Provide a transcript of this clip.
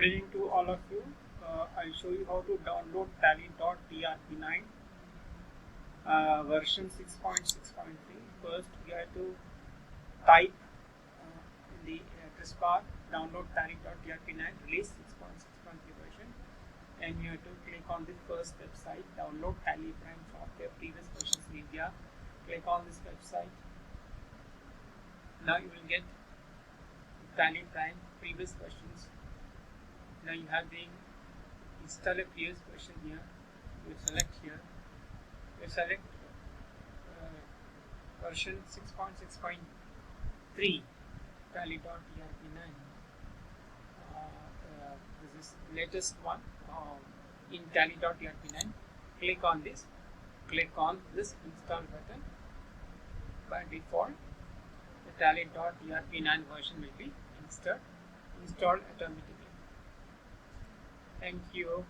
Good evening to all of you. I'll show you how to download Tally.trp9 version 6.6.3. First, we have to type in the address bar download Tally.trp9 release 6.6.3 version, and you have to click on the first website, download Tally Prime software previous versions in India. Click on this website. Now you will get Tally Prime previous versions. Now you have the install a previous version here. You select here. You select version 6.6.3 Tally.trp9. This is latest one in Tally.trp9. Click on this. Click on this install button. By default, the Tally.trp9 version will be installed automatically. Thank you.